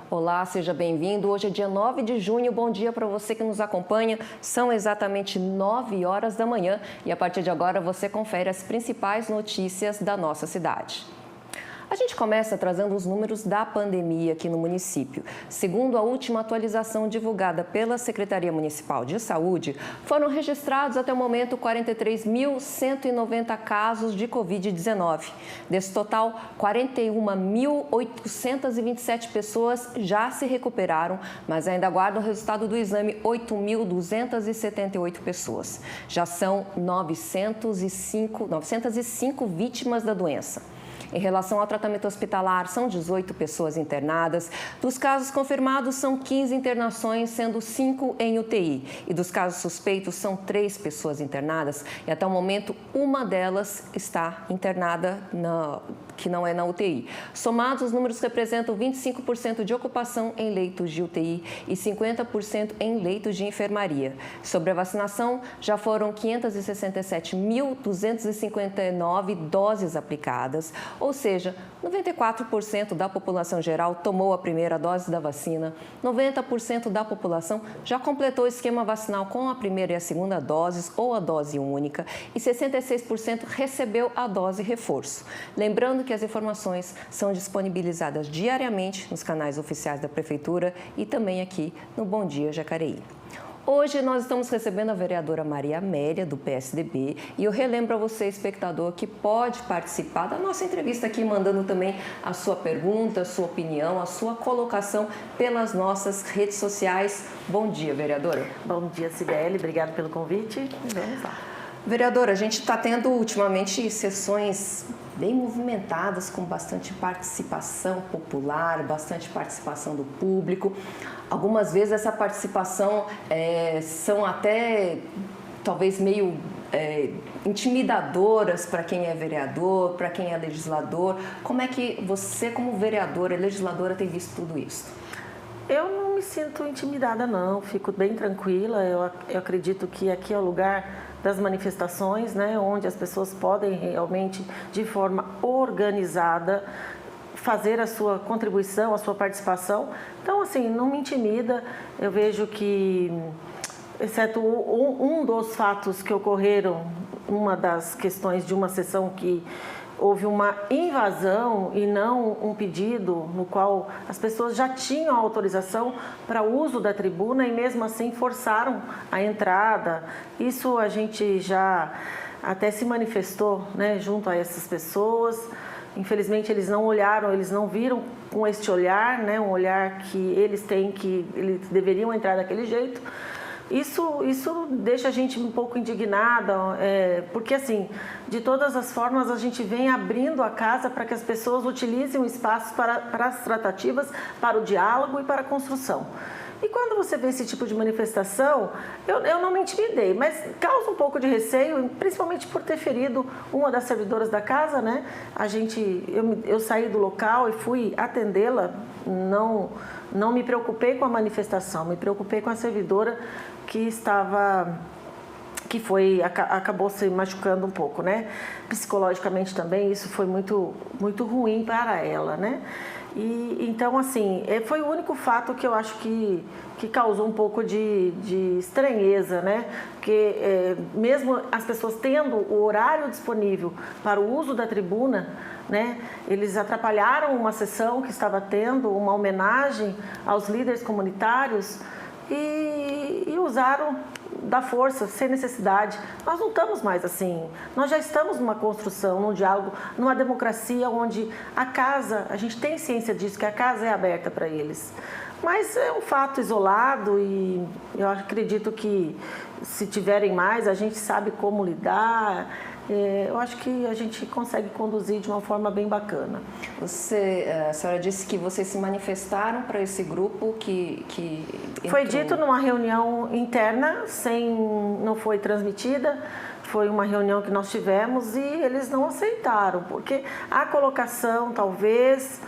Olá, seja bem-vindo. Hoje é dia 9 de junho. Bom dia para você que nos acompanha. São exatamente 9 horas da manhã e a partir de agora você confere as principais notícias da nossa cidade. A gente começa trazendo os números da pandemia aqui no município. Segundo a última atualização divulgada pela Secretaria Municipal de Saúde, foram registrados até o momento 43.190 casos de Covid-19. Desse total, 41.827 pessoas já se recuperaram, mas ainda aguardam o resultado do exame 8.278 pessoas. Já são 905 vítimas da doença. Em relação ao tratamento hospitalar, são 18 pessoas internadas. Dos casos confirmados, são 15 internações, sendo 5 em UTI. E dos casos suspeitos, são 3 pessoas internadas. E até o momento, uma delas está internada, que não é na UTI. Somados, os números representam 25% de ocupação em leitos de UTI e 50% em leitos de enfermaria. Sobre a vacinação, já foram 567.259 doses aplicadas, ou seja, 94% da população geral tomou a primeira dose da vacina, 90% da população já completou o esquema vacinal com a primeira e a segunda doses ou a dose única e 66% recebeu a dose reforço. Lembrando que as informações são disponibilizadas diariamente nos canais oficiais da Prefeitura e também aqui no Bom Dia Jacareí. Hoje nós estamos recebendo a vereadora Maria Amélia, do PSDB, e eu relembro a você, espectador, que pode participar da nossa entrevista aqui, mandando também a sua pergunta, a sua opinião, a sua colocação pelas nossas redes sociais. Bom dia, vereadora. Bom dia, Cibele. Obrigada pelo convite. Vamos lá. Vereadora, a gente está tendo ultimamente sessões bem movimentadas, com bastante participação popular, bastante participação do público. Algumas vezes essa participação são até talvez meio intimidadoras para quem é vereador, para quem é legislador. Como é que você, como vereadora e legisladora, tem visto tudo isso? Eu não me sinto intimidada, não. Fico bem tranquila. Eu acredito que aqui é o lugar das manifestações, né, onde as pessoas podem realmente, de forma organizada, fazer a sua contribuição, a sua participação. Então, assim, não me intimida. Eu vejo que, exceto um dos fatos que ocorreram, uma das questões de uma sessão que houve uma invasão e não um pedido no qual as pessoas já tinham autorização para o uso da tribuna e mesmo assim forçaram a entrada. Isso a gente já até se manifestou, né, junto a essas pessoas. Infelizmente eles não olharam, eles não viram com este olhar, né, um olhar que eles têm, que eles deveriam entrar daquele jeito. Isso deixa a gente um pouco indignada, porque assim, de todas as formas a gente vem abrindo a casa para que as pessoas utilizem o espaço para as tratativas, para o diálogo e para a construção. E quando você vê esse tipo de manifestação, eu não me intimidei, mas causa um pouco de receio, principalmente por ter ferido uma das servidoras da casa, né? Eu saí do local e fui atendê-la, não me preocupei com a manifestação, me preocupei com a servidora acabou se machucando um pouco, né? Psicologicamente também, isso foi muito, muito ruim para ela, né? E então, assim, foi o único fato que eu acho que causou um pouco de estranheza, né? Porque mesmo as pessoas tendo o horário disponível para o uso da tribuna, né? Eles atrapalharam uma sessão que estava tendo, uma homenagem aos líderes comunitários e usaram da força, sem necessidade. Nós não estamos mais assim. Nós já estamos numa construção, num diálogo, numa democracia onde a casa, a gente tem ciência disso, que a casa é aberta para eles. Mas é um fato isolado e eu acredito que se tiverem mais, a gente sabe como lidar. Eu acho que a gente consegue conduzir de uma forma bem bacana. A senhora disse que vocês se manifestaram para esse grupo que Foi dito numa reunião interna, não foi transmitida. Foi uma reunião que nós tivemos e eles não aceitaram, porque a colocação talvez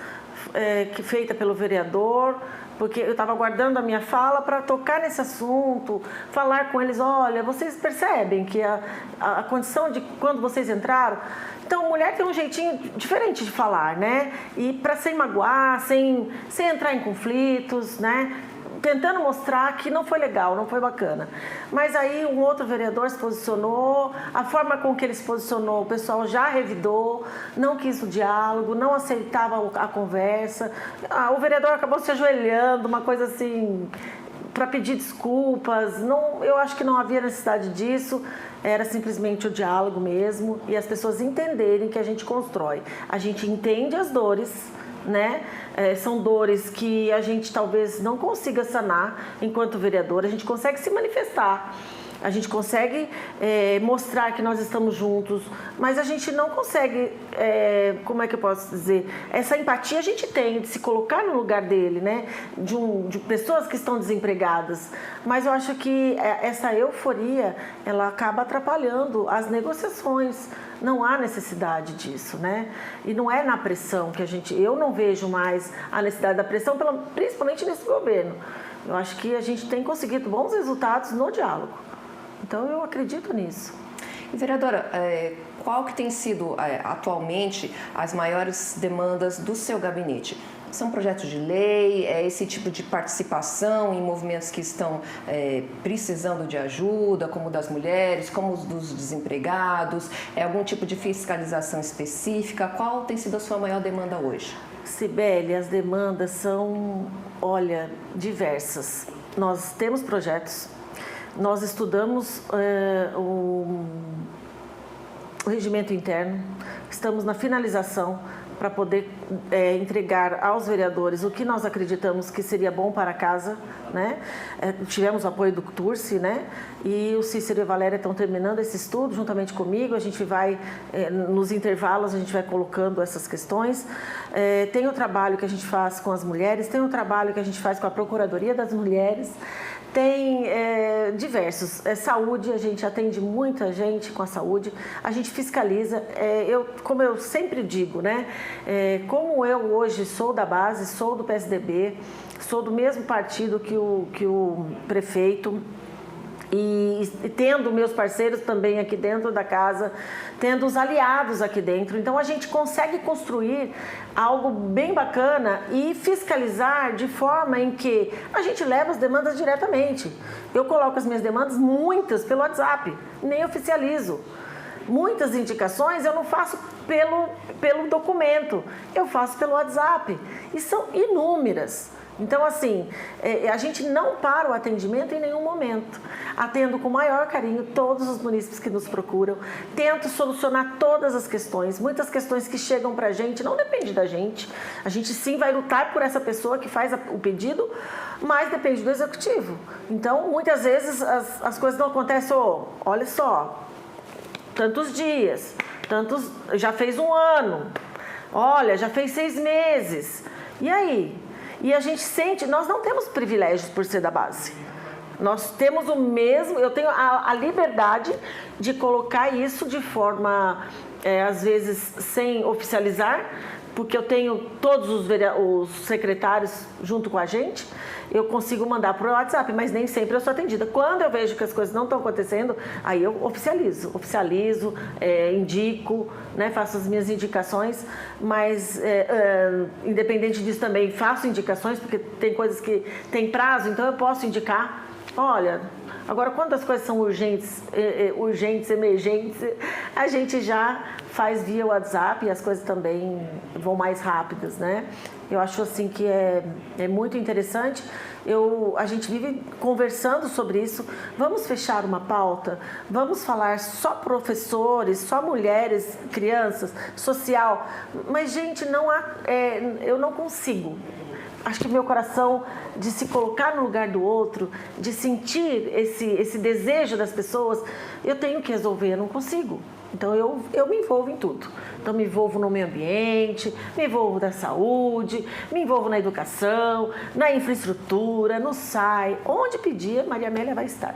feita pelo vereador, porque eu estava aguardando a minha fala para tocar nesse assunto, falar com eles, olha, vocês percebem que a condição de quando vocês entraram... Então, mulher tem um jeitinho diferente de falar, né? E para sem magoar, sem entrar em conflitos, né? Tentando mostrar que não foi legal, não foi bacana. Mas aí um outro vereador se posicionou, a forma com que ele se posicionou, o pessoal já revidou, não quis o diálogo, não aceitava a conversa. O vereador acabou se ajoelhando, uma coisa assim, para pedir desculpas. Não, eu acho que não havia necessidade disso, era simplesmente o diálogo mesmo e as pessoas entenderem que a gente constrói. A gente entende as dores, né? São dores que a gente talvez não consiga sanar enquanto vereador, a gente consegue se manifestar, a gente consegue mostrar que nós estamos juntos, mas a gente não consegue, como é que eu posso dizer, essa empatia a gente tem de se colocar no lugar dele, né? De pessoas que estão desempregadas, mas eu acho que essa euforia, ela acaba atrapalhando as negociações. Não há necessidade disso, né? E não é na pressão que eu não vejo mais a necessidade da pressão, principalmente nesse governo. Eu acho que a gente tem conseguido bons resultados no diálogo. Então, eu acredito nisso. E, vereadora, qual que tem sido atualmente as maiores demandas do seu gabinete? São projetos de lei, esse tipo de participação em movimentos que estão precisando de ajuda, como o das mulheres, como os dos desempregados, algum tipo de fiscalização específica? Qual tem sido a sua maior demanda hoje? Cibele, as demandas são, olha, diversas. Nós temos projetos, nós estudamos o regimento interno, estamos na finalização para poder entregar aos vereadores o que nós acreditamos que seria bom para a casa, né? Tivemos o apoio do Turci, né? E o Cícero e a Valéria estão terminando esse estudo juntamente comigo. A gente vai, nos intervalos, a gente vai colocando essas questões. Tem o trabalho que a gente faz com as mulheres, tem o trabalho que a gente faz com a Procuradoria das Mulheres. Tem diversos. Saúde, a gente atende muita gente com a saúde, a gente fiscaliza. Como eu sempre digo, né? Como eu hoje sou da base, sou do PSDB, sou do mesmo partido que o prefeito, e tendo meus parceiros também aqui dentro da casa, tendo os aliados aqui dentro. Então, a gente consegue construir algo bem bacana e fiscalizar de forma em que a gente leva as demandas diretamente. Eu coloco as minhas demandas, muitas, pelo WhatsApp, nem oficializo. Muitas indicações eu não faço pelo documento, eu faço pelo WhatsApp. E são inúmeras. Então, assim, a gente não para o atendimento em nenhum momento. Atendo com o maior carinho todos os munícipes que nos procuram. Tento solucionar todas as questões. Muitas questões que chegam para a gente não depende da gente. A gente sim vai lutar por essa pessoa que faz o pedido, mas depende do executivo. Então, muitas vezes as coisas não acontecem, olha só, tantos dias, já fez um ano, olha, já fez 6 meses. E aí? E a gente sente, nós não temos privilégios por ser da base. Nós temos o mesmo, eu tenho a liberdade de colocar isso de forma, às vezes, sem oficializar, porque eu tenho todos os secretários junto com a gente, eu consigo mandar por WhatsApp, mas nem sempre eu sou atendida. Quando eu vejo que as coisas não estão acontecendo, aí eu oficializo, indico, né, faço as minhas indicações, mas independente disso também faço indicações, porque tem coisas que tem prazo, então eu posso indicar, olha, agora quando as coisas são urgentes, emergentes, a gente já faz via WhatsApp e as coisas também vão mais rápidas, né? Eu acho assim que é muito interessante. A gente vive conversando sobre isso. Vamos fechar uma pauta? Vamos falar só professores, só mulheres, crianças, social? Mas, gente, não há, eu não consigo. Acho que meu coração de se colocar no lugar do outro, de sentir esse desejo das pessoas, eu tenho que resolver, eu não consigo. Então, eu me envolvo em tudo. Então, me envolvo no meio ambiente, me envolvo na saúde, me envolvo na educação, na infraestrutura, no SAI. Onde pedir, Maria Amélia vai estar.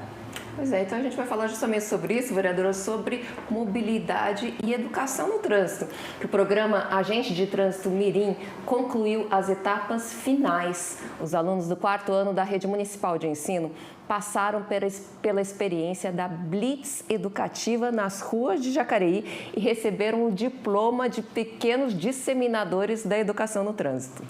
Pois é, então a gente vai falar justamente sobre isso, vereadora, sobre mobilidade e educação no trânsito. O programa Agente de Trânsito Mirim concluiu as etapas finais. Os alunos do 4º ano da Rede Municipal de Ensino passaram pela experiência da Blitz Educativa nas ruas de Jacareí e receberam o diploma de pequenos disseminadores da educação no trânsito.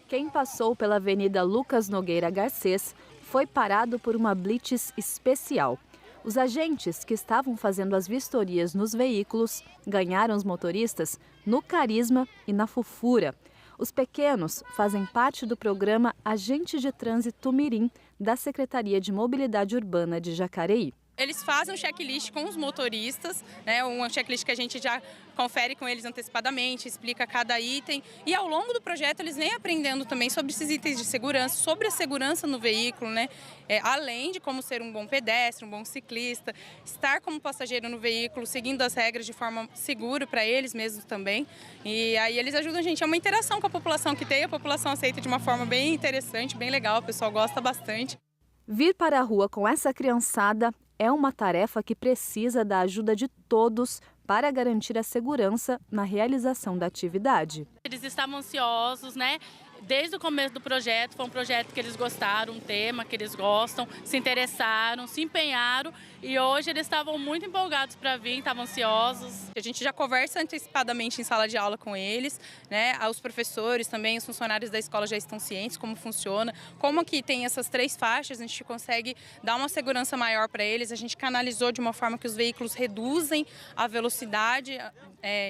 Quem passou pela Avenida Lucas Nogueira Garcês foi parado por uma blitz especial. Os agentes que estavam fazendo as vistorias nos veículos ganharam os motoristas no carisma e na fofura. Os pequenos fazem parte do programa Agente de Trânsito Mirim da Secretaria de Mobilidade Urbana de Jacareí. Eles fazem um checklist com os motoristas, né, um checklist que a gente já confere com eles antecipadamente, explica cada item. E ao longo do projeto eles vêm aprendendo também sobre esses itens de segurança, sobre a segurança no veículo, né, além de como ser um bom pedestre, um bom ciclista, estar como passageiro no veículo, seguindo as regras de forma segura para eles mesmos também. E aí eles ajudam a gente, é uma interação com a população que tem, a população aceita de uma forma bem interessante, bem legal, o pessoal gosta bastante. Vir para a rua com essa criançada é uma tarefa que precisa da ajuda de todos para garantir a segurança na realização da atividade. Eles estavam ansiosos, né? Desde o começo do projeto, foi um projeto que eles gostaram, um tema que eles gostam, se interessaram, se empenharam e hoje eles estavam muito empolgados para vir, estavam ansiosos. A gente já conversa antecipadamente em sala de aula com eles, né? Os professores também, os funcionários da escola já estão cientes como funciona. Como aqui tem essas 3 faixas, a gente consegue dar uma segurança maior para eles. A gente canalizou de uma forma que os veículos reduzem a velocidade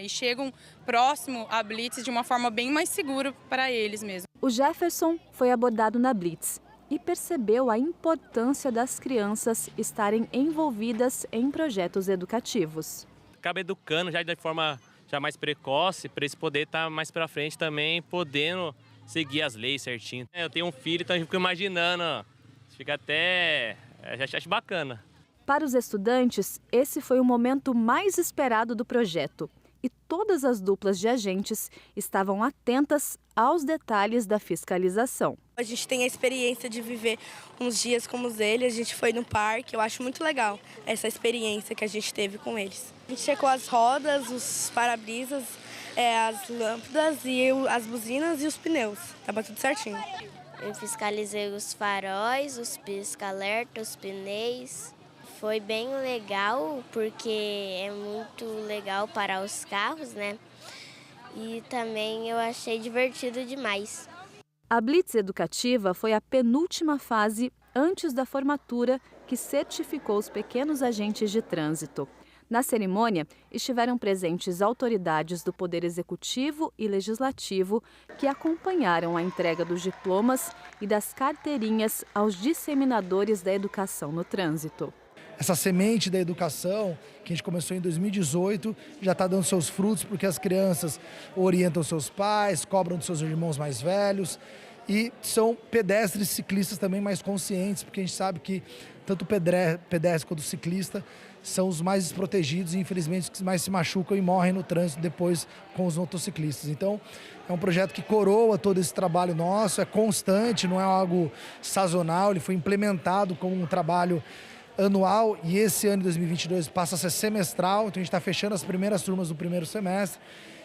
e chegam próximo à blitz de uma forma bem mais segura para eles mesmo. O Jefferson foi abordado na blitz e percebeu a importância das crianças estarem envolvidas em projetos educativos. Acaba educando já de forma mais precoce, para eles poderem estar mais para frente também, podendo seguir as leis certinho. Eu tenho um filho, então a gente fica imaginando, fica até... acho bacana. Para os estudantes, esse foi o momento mais esperado do projeto. E todas as duplas de agentes estavam atentas aos detalhes da fiscalização. A gente tem a experiência de viver uns dias como os deles, a gente foi no parque, eu acho muito legal essa experiência que a gente teve com eles. A gente checou as rodas, os para-brisas, as lâmpadas, e as buzinas e os pneus, tava tudo certinho. Eu fiscalizei os faróis, os pisca-alerta, os pneus. Foi bem legal, porque é muito legal parar os carros, né? E também eu achei divertido demais. A Blitz Educativa foi a penúltima fase antes da formatura que certificou os pequenos agentes de trânsito. Na cerimônia, estiveram presentes autoridades do Poder Executivo e Legislativo que acompanharam a entrega dos diplomas e das carteirinhas aos disseminadores da educação no trânsito. Essa semente da educação, que a gente começou em 2018, já está dando seus frutos, porque as crianças orientam seus pais, cobram dos seus irmãos mais velhos e são pedestres e ciclistas também mais conscientes, porque a gente sabe que tanto o pedestre quanto o ciclista são os mais desprotegidos e, infelizmente, os que mais se machucam e morrem no trânsito depois com os motociclistas. Então, é um projeto que coroa todo esse trabalho nosso, é constante, não é algo sazonal, ele foi implementado como um trabalho anual e esse ano de 2022 passa a ser semestral, então a gente está fechando as primeiras turmas do primeiro semestre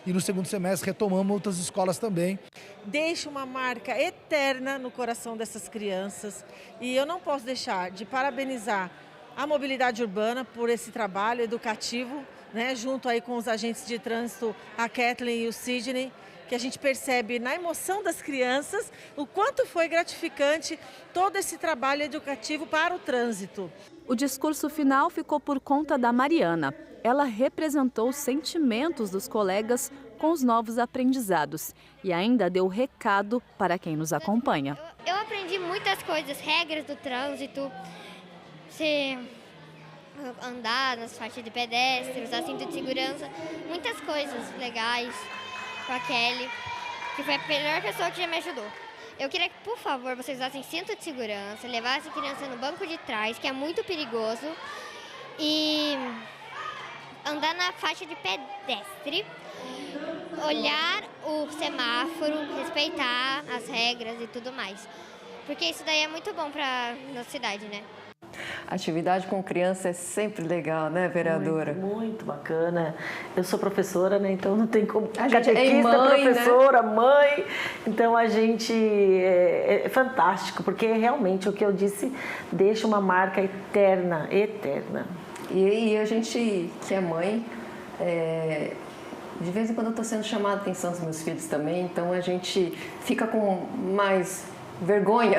e no segundo semestre retomamos outras escolas também. Deixa uma marca eterna no coração dessas crianças e eu não posso deixar de parabenizar a mobilidade urbana por esse trabalho educativo, né, junto aí com os agentes de trânsito, a Kathleen e o Sidney, que a gente percebe na emoção das crianças o quanto foi gratificante todo esse trabalho educativo para o trânsito. O discurso final ficou por conta da Mariana. Ela representou os sentimentos dos colegas com os novos aprendizados e ainda deu recado para quem nos acompanha. Eu aprendi muitas coisas, regras do trânsito, se andar nas faixas de pedestre, usar cinto de segurança, muitas coisas legais com a Kelly, que foi a melhor pessoa que já me ajudou. Eu queria que, por favor, vocês usassem cinto de segurança, levassem a criança no banco de trás, que é muito perigoso, e andar na faixa de pedestre, olhar o semáforo, respeitar as regras e tudo mais. Porque isso daí é muito bom para a nossa cidade, né? Atividade com criança é sempre legal, né, vereadora? Muito, muito bacana. Eu sou professora, né? Então não tem como... A gente catequista, mãe, professora, né? mãe. Então a gente... É fantástico, porque realmente o que eu disse deixa uma marca eterna, eterna. E a gente que é mãe... De vez em quando eu estou sendo chamada a atenção dos meus filhos também, então a gente fica com mais vergonha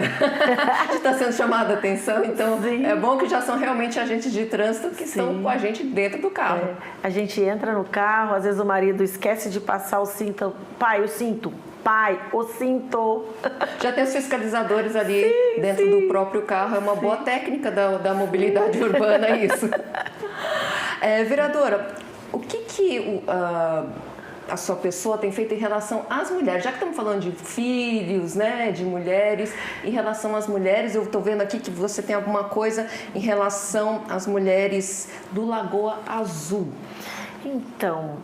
de estar sendo chamada a atenção. Então Sim. É bom que já são realmente agentes de trânsito que Sim. estão com a gente dentro do carro. A gente entra no carro, às vezes o marido esquece de passar o cinto. Pai, o cinto. Pai, o cinto. Já tem os fiscalizadores ali sim, dentro sim. do próprio carro. É uma boa técnica da mobilidade urbana isso. Vereadora, o que a sua pessoa tem feito em relação às mulheres? Já que estamos falando de filhos, né, de mulheres, em relação às mulheres, eu estou vendo aqui que você tem alguma coisa em relação às mulheres do Lagoa Azul. Então,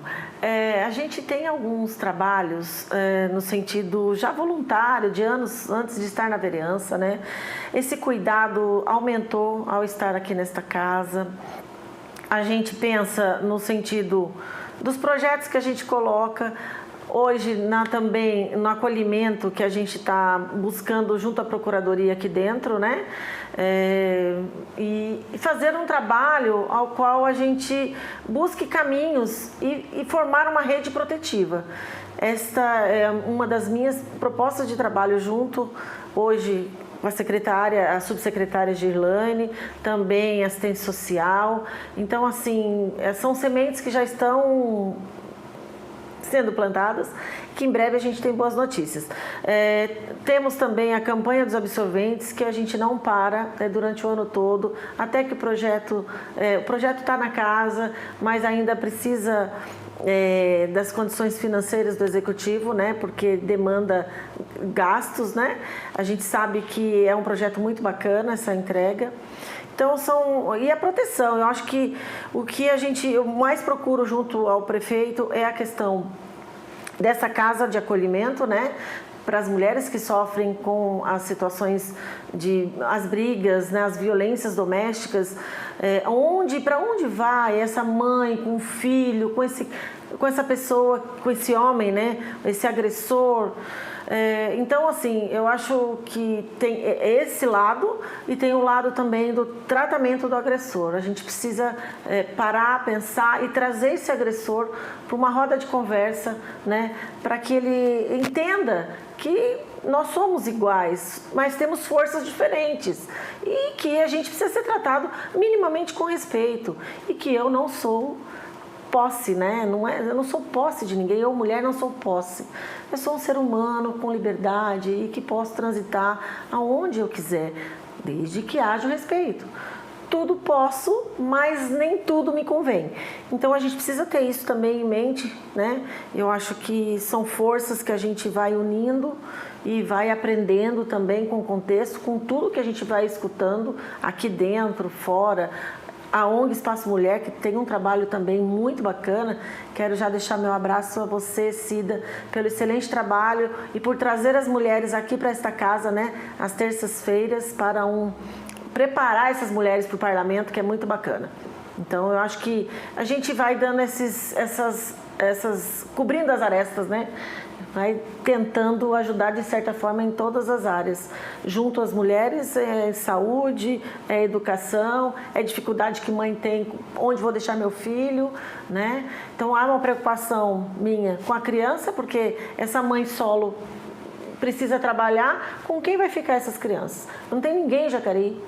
a gente tem alguns trabalhos no sentido já voluntário, de anos antes de estar na vereança, né? Esse cuidado aumentou ao estar aqui nesta casa. A gente pensa no sentido dos projetos que a gente coloca hoje também no acolhimento que a gente está buscando junto à Procuradoria aqui dentro, né? E fazer um trabalho ao qual a gente busque caminhos e formar uma rede protetiva. Esta é uma das minhas propostas de trabalho junto hoje com a secretária, a subsecretária Girlane, também assistência social. Então, assim, são sementes que já estão sendo plantadas, que em breve a gente tem boas notícias. Temos também a campanha dos absorventes, que a gente não para durante o ano todo, até que o projeto está na casa, mas ainda precisa das condições financeiras do executivo, né? Porque demanda gastos, né? A gente sabe que é um projeto muito bacana essa entrega. Então e a proteção, eu acho que o que eu mais procuro junto ao prefeito é a questão dessa casa de acolhimento, né? Para as mulheres que sofrem com as situações as brigas, né, as violências domésticas, para onde vai essa mãe com o filho, com essa pessoa, com esse homem, né, esse agressor. Então, assim, eu acho que tem esse lado e tem o lado também do tratamento do agressor. A gente precisa parar, pensar e trazer esse agressor para uma roda de conversa, né, para que ele entenda que nós somos iguais, mas temos forças diferentes e que a gente precisa ser tratado minimamente com respeito e que eu não sou posse, né? Eu não sou posse de ninguém, eu, mulher, não sou posse. Eu sou um ser humano com liberdade e que posso transitar aonde eu quiser, desde que haja o respeito. Tudo posso, mas nem tudo me convém. Então a gente precisa ter isso também em mente, né? Eu acho que são forças que a gente vai unindo e vai aprendendo também com o contexto, com tudo que a gente vai escutando aqui dentro, fora. A ONG Espaço Mulher, que tem um trabalho também muito bacana. Quero já deixar meu abraço a você, Cida, pelo excelente trabalho e por trazer as mulheres aqui para esta casa, né, às terças-feiras, para preparar essas mulheres para o parlamento, que é muito bacana. Então, eu acho que a gente vai dando cobrindo as arestas, né? Vai tentando ajudar de certa forma em todas as áreas. Junto às mulheres, saúde, educação, dificuldade que mãe tem, onde vou deixar meu filho, né? Então, há uma preocupação minha com a criança, porque essa mãe solo precisa trabalhar. Com quem vai ficar essas crianças? Não tem ninguém em Jacareí.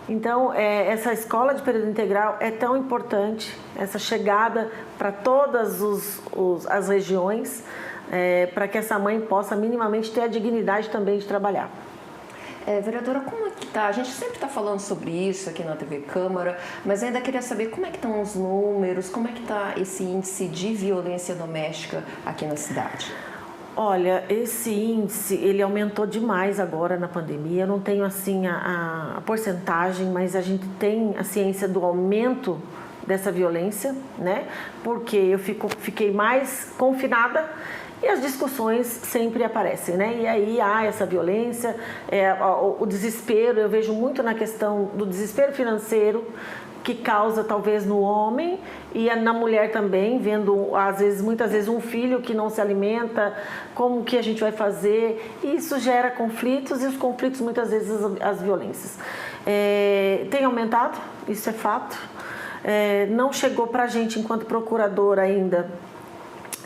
Então, essa escola de período integral é tão importante, essa chegada para todas as regiões, para que essa mãe possa minimamente ter a dignidade também de trabalhar. Vereadora, como é que está? A gente sempre está falando sobre isso aqui na TV Câmara, mas ainda queria saber como é que estão os números, como é que está esse índice de violência doméstica aqui na cidade? Olha, esse índice, ele aumentou demais agora na pandemia. Eu não tenho assim a porcentagem, mas a gente tem a ciência do aumento dessa violência, né? Porque eu fiquei mais confinada E as discussões sempre aparecem, né? E aí há essa violência, o desespero, eu vejo muito na questão do desespero financeiro, que causa talvez no homem e na mulher também, vendo muitas vezes um filho que não se alimenta, como que a gente vai fazer, e isso gera conflitos e os conflitos muitas vezes as violências. Tem aumentado, isso é fato, não chegou para a gente enquanto procuradora ainda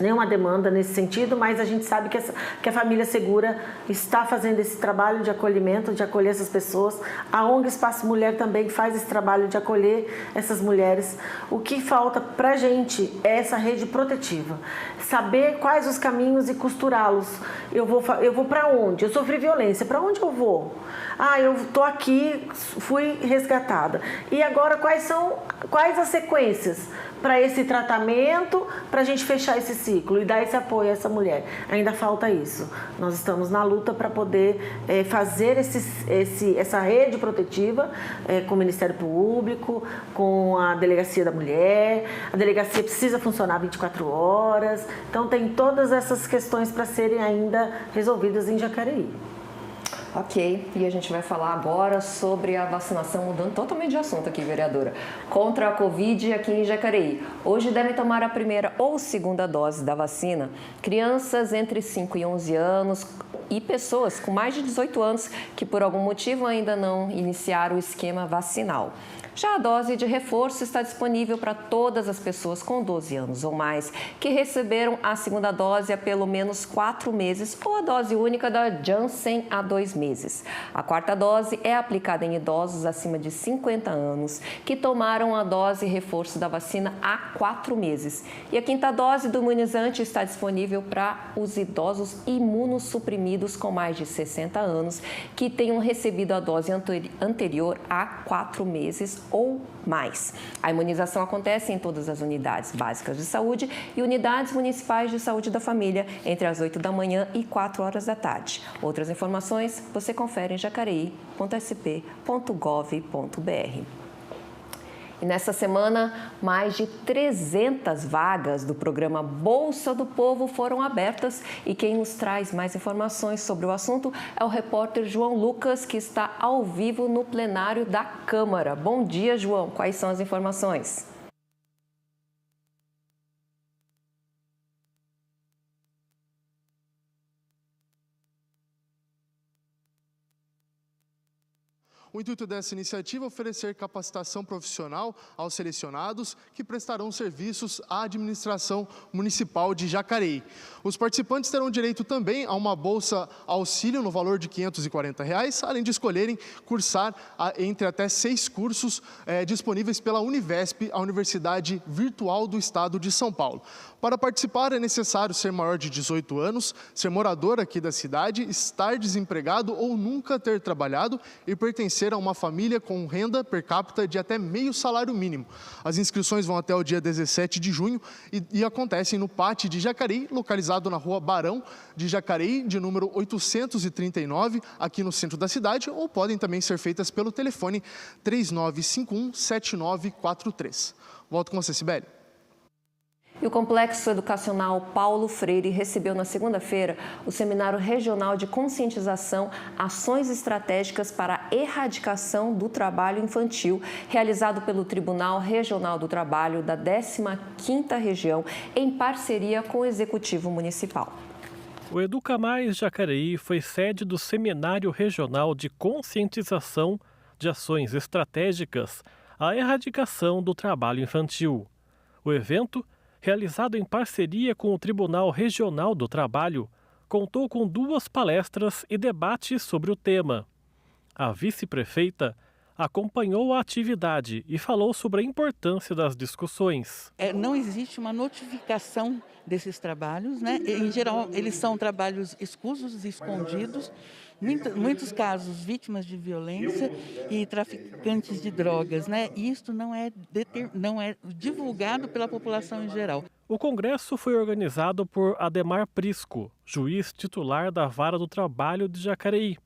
nenhuma demanda nesse sentido, mas a gente sabe que a Família Segura está fazendo esse trabalho de acolhimento, de acolher essas pessoas. A ONG Espaço Mulher também faz esse trabalho de acolher essas mulheres. O que falta para a gente é essa rede protetiva, saber quais os caminhos e costurá-los. Eu vou para onde? Eu sofri violência, para onde eu vou? Eu estou aqui, fui resgatada. E agora quais as sequências para esse tratamento, para a gente fechar esse ciclo e dar esse apoio a essa mulher? Ainda falta isso. Nós estamos na luta para poder fazer essa rede protetiva com o Ministério Público, com a Delegacia da Mulher. A delegacia precisa funcionar 24 horas. Então, tem todas essas questões para serem ainda resolvidas em Jacareí. Ok, e a gente vai falar agora sobre a vacinação, mudando totalmente de assunto aqui, vereadora, contra a Covid aqui em Jacareí. Hoje devem tomar a primeira ou segunda dose da vacina crianças entre 5 e 11 anos e pessoas com mais de 18 anos que por algum motivo ainda não iniciaram o esquema vacinal. Já a dose de reforço está disponível para todas as pessoas com 12 anos ou mais que receberam a segunda dose há pelo menos 4 meses ou a dose única da Janssen há 2 meses. A quarta dose é aplicada em idosos acima de 50 anos que tomaram a dose reforço da vacina há 4 meses. E a quinta dose do imunizante está disponível para os idosos imunossuprimidos com mais de 60 anos que tenham recebido a dose anterior há 4 meses ou mais. A imunização acontece em todas as unidades básicas de saúde e unidades municipais de saúde da família entre as 8 da manhã e 4 horas da tarde. Outras informações você confere em jacareí.sp.gov.br. E nessa semana, mais de 300 vagas do programa Bolsa do Povo foram abertas e quem nos traz mais informações sobre o assunto é o repórter João Lucas, que está ao vivo no plenário da Câmara. Bom dia, João. Quais são as informações? O intuito dessa iniciativa é oferecer capacitação profissional aos selecionados que prestarão serviços à administração municipal de Jacareí. Os participantes terão direito também a uma bolsa auxílio no valor de R$ 540, além de escolherem cursar entre até 6 cursos disponíveis pela Univesp, a Universidade Virtual do Estado de São Paulo. Para participar é necessário ser maior de 18 anos, ser morador aqui da cidade, estar desempregado ou nunca ter trabalhado e pertencer a uma família com renda per capita de até meio salário mínimo. As inscrições vão até o dia 17 de junho e acontecem no Pátio de Jacareí, localizado na Rua Barão de Jacareí, de número 839, aqui no centro da cidade, ou podem também ser feitas pelo telefone 3951-7943. Volto com você, Sibeli. E o Complexo Educacional Paulo Freire recebeu na segunda-feira o Seminário Regional de Conscientização Ações Estratégicas para a Erradicação do Trabalho Infantil, realizado pelo Tribunal Regional do Trabalho da 15ª Região, em parceria com o Executivo Municipal. O Educa Mais Jacareí foi sede do Seminário Regional de Conscientização de Ações Estratégicas à Erradicação do Trabalho Infantil. O evento, realizado em parceria com o Tribunal Regional do Trabalho, contou com 2 palestras e debates sobre o tema. A vice-prefeita acompanhou a atividade e falou sobre a importância das discussões. Não existe uma notificação desses trabalhos, né? Em geral, eles são trabalhos escusos e escondidos. Muitos casos, vítimas de violência e traficantes de drogas, né? E isto não é divulgado pela população em geral. O congresso foi organizado por Ademar Prisco, juiz titular da Vara do Trabalho de Jacareí.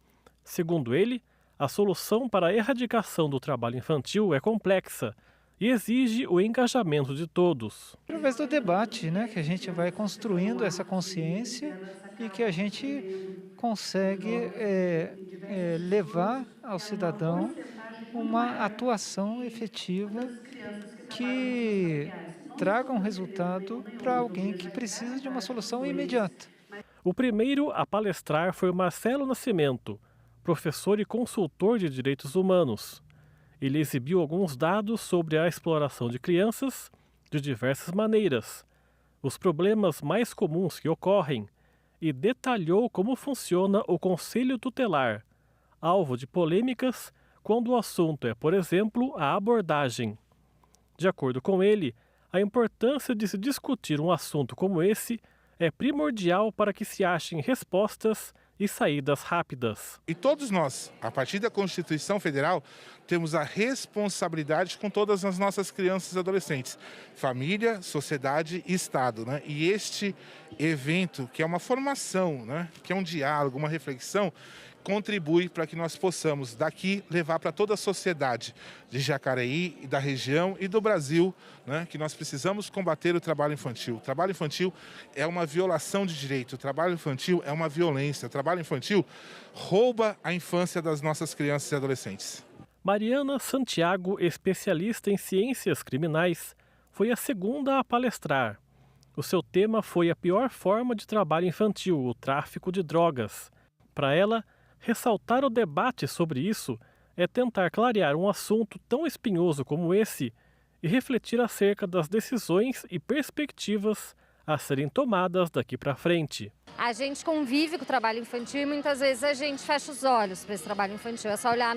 Segundo ele, a solução para a erradicação do trabalho infantil é complexa e exige o engajamento de todos. Através do debate, né, que a gente vai construindo essa consciência e que a gente consegue levar ao cidadão uma atuação efetiva que traga um resultado para alguém que precisa de uma solução imediata. O primeiro a palestrar foi o Marcelo Nascimento, professor e consultor de direitos humanos. Ele exibiu alguns dados sobre a exploração de crianças de diversas maneiras, os problemas mais comuns que ocorrem e detalhou como funciona o Conselho Tutelar, alvo de polêmicas quando o assunto é, por exemplo, a abordagem. De acordo com ele, a importância de se discutir um assunto como esse é primordial para que se achem respostas e saídas rápidas. E todos nós, a partir da Constituição Federal, temos a responsabilidade com todas as nossas crianças e adolescentes, família, sociedade e Estado, né? E este evento, que é uma formação, né? Que é um diálogo, uma reflexão, contribui para que nós possamos daqui levar para toda a sociedade de Jacareí, da região e do Brasil, né, que nós precisamos combater o trabalho infantil. O trabalho infantil é uma violação de direito, o trabalho infantil é uma violência, o trabalho infantil rouba a infância das nossas crianças e adolescentes. Mariana Santiago, especialista em ciências criminais, foi a segunda a palestrar. O seu tema foi a pior forma de trabalho infantil, o tráfico de drogas. Para ela, ressaltar o debate sobre isso é tentar clarear um assunto tão espinhoso como esse e refletir acerca das decisões e perspectivas a serem tomadas daqui para frente. A gente convive com o trabalho infantil e muitas vezes a gente fecha os olhos para esse trabalho infantil. É só olhar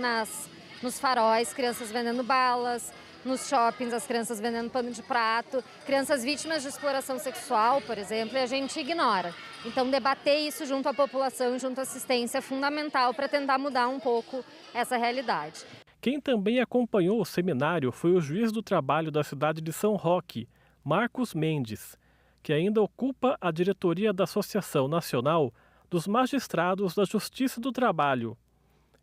nos faróis, crianças vendendo balas, nos shoppings, as crianças vendendo pano de prato, crianças vítimas de exploração sexual, por exemplo, e a gente ignora. Então, debater isso junto à população, junto à assistência, é fundamental para tentar mudar um pouco essa realidade. Quem também acompanhou o seminário foi o juiz do trabalho da cidade de São Roque, Marcos Mendes, que ainda ocupa a diretoria da Associação Nacional dos Magistrados da Justiça do Trabalho.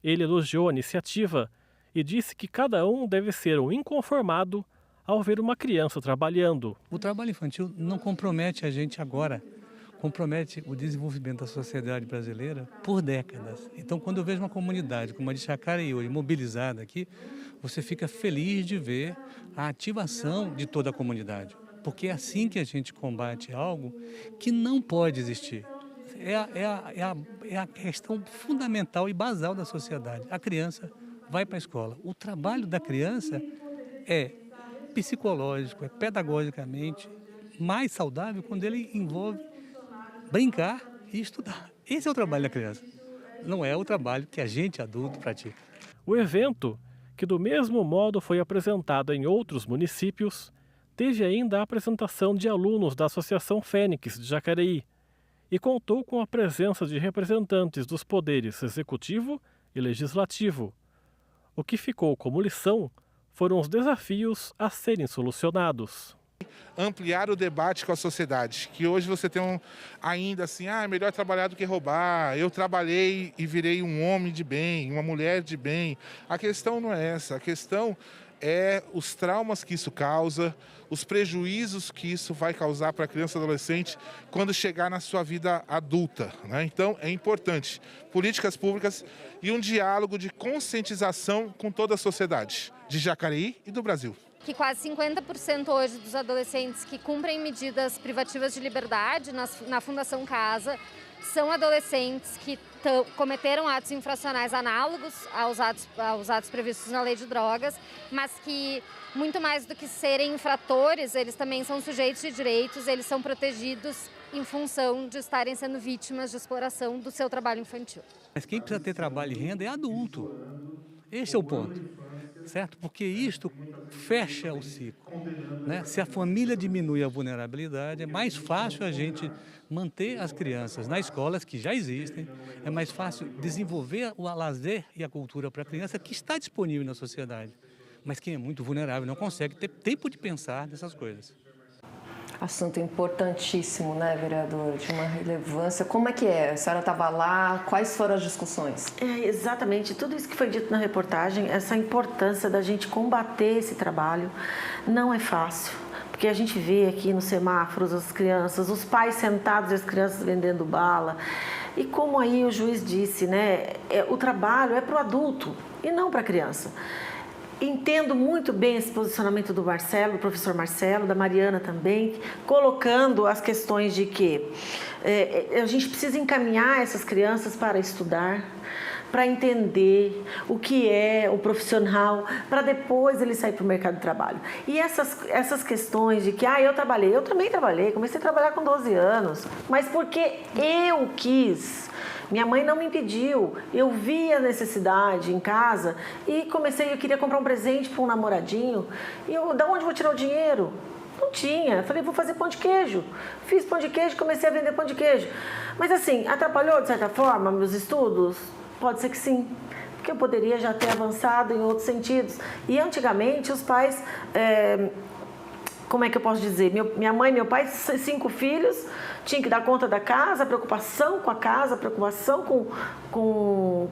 Ele elogiou a iniciativa e disse que cada um deve ser um inconformado ao ver uma criança trabalhando. O trabalho infantil não compromete a gente agora, compromete o desenvolvimento da sociedade brasileira por décadas. Então, quando eu vejo uma comunidade como a de Jacareí hoje mobilizada aqui, você fica feliz de ver a ativação de toda a comunidade, porque é assim que a gente combate algo que não pode existir. É a questão fundamental e basal da sociedade. A criança vai para a escola. O trabalho da criança é psicológico, é pedagogicamente mais saudável quando ele envolve brincar e estudar. Esse é o trabalho da criança. Não é o trabalho que a gente adulto pratica. O evento, que do mesmo modo foi apresentado em outros municípios, teve ainda a apresentação de alunos da Associação Fênix de Jacareí e contou com a presença de representantes dos poderes executivo e legislativo. O que ficou como lição foram os desafios a serem solucionados. Ampliar o debate com a sociedade, que hoje você tem ainda assim, é melhor trabalhar do que roubar, eu trabalhei e virei um homem de bem, uma mulher de bem. A questão não é essa, a questão é os traumas que isso causa, os prejuízos que isso vai causar para a criança e adolescente quando chegar na sua vida adulta, né? Então é importante políticas públicas e um diálogo de conscientização com toda a sociedade de Jacareí e do Brasil. Que quase 50% hoje dos adolescentes que cumprem medidas privativas de liberdade na Fundação Casa são adolescentes que cometeram atos infracionais análogos aos atos previstos na Lei de Drogas, mas que, muito mais do que serem infratores, eles também são sujeitos de direitos, eles são protegidos em função de estarem sendo vítimas de exploração do seu trabalho infantil. Mas quem precisa ter trabalho e renda é adulto. Esse é o ponto, certo? Porque isto fecha o ciclo, né? Se a família diminui a vulnerabilidade, é mais fácil a gente manter as crianças nas escolas que já existem, é mais fácil desenvolver o lazer e a cultura para a criança que está disponível na sociedade. Mas quem é muito vulnerável não consegue ter tempo de pensar nessas coisas. Assunto importantíssimo, né, vereadora? De uma relevância. Como é que é? A senhora estava lá, quais foram as discussões? Exatamente, tudo isso que foi dito na reportagem, essa importância da gente combater esse trabalho, não é fácil. Porque a gente vê aqui nos semáforos as crianças, os pais sentados e as crianças vendendo bala. E como aí o juiz disse, né, o trabalho é para o adulto e não para a criança. Entendo muito bem esse posicionamento do Marcelo, do professor Marcelo, da Mariana também, colocando as questões de que a gente precisa encaminhar essas crianças para estudar, para entender o que é o profissional, para depois ele sair para o mercado de trabalho. E essas questões de que, eu também trabalhei, comecei a trabalhar com 12 anos, mas porque eu quis. Minha mãe não me impediu, eu vi a necessidade em casa e eu queria comprar um presente para um namoradinho. E da onde vou tirar o dinheiro? Não tinha. Falei, vou fazer pão de queijo. Fiz pão de queijo, comecei a vender pão de queijo. Mas assim, atrapalhou de certa forma meus estudos? Pode ser que sim. Porque eu poderia já ter avançado em outros sentidos. E antigamente os pais... como é que eu posso dizer? Minha mãe e meu pai, 5 filhos, tinham que dar conta da casa, preocupação com a casa, preocupação com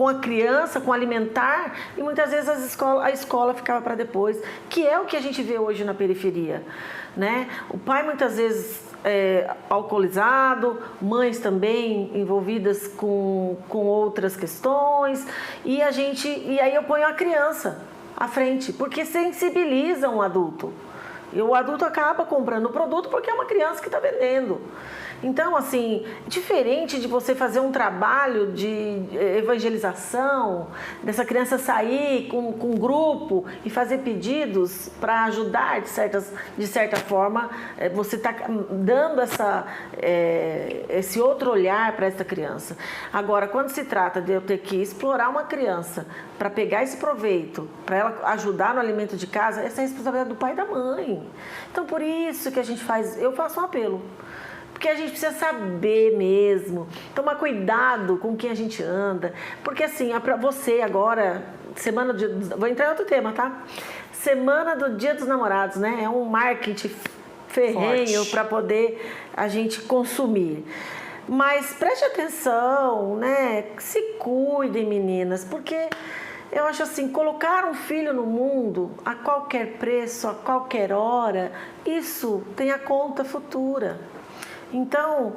a criança, com alimentar, e muitas vezes a escola ficava para depois, que é o que a gente vê hoje na periferia, né? O pai muitas vezes alcoolizado, mães também envolvidas com outras questões, e aí eu ponho a criança à frente, porque sensibilizam o adulto. E o adulto acaba comprando o produto porque é uma criança que está vendendo. Então, assim, diferente de você fazer um trabalho de evangelização, dessa criança sair com um grupo e fazer pedidos para ajudar, de certa forma, você está dando esse outro olhar para essa criança. Agora, quando se trata de eu ter que explorar uma criança para pegar esse proveito, para ela ajudar no alimento de casa, essa é a responsabilidade do pai e da mãe. Então, por isso que eu faço um apelo. Porque a gente precisa saber mesmo, tomar cuidado com quem a gente anda. Porque assim, para você agora, vou entrar em outro tema, tá? Semana do Dia dos Namorados, né? É um marketing ferrenho para poder a gente consumir. Mas preste atenção, né? Se cuidem, meninas, porque eu acho assim, colocar um filho no mundo a qualquer preço, a qualquer hora, isso tem a conta futura. Então,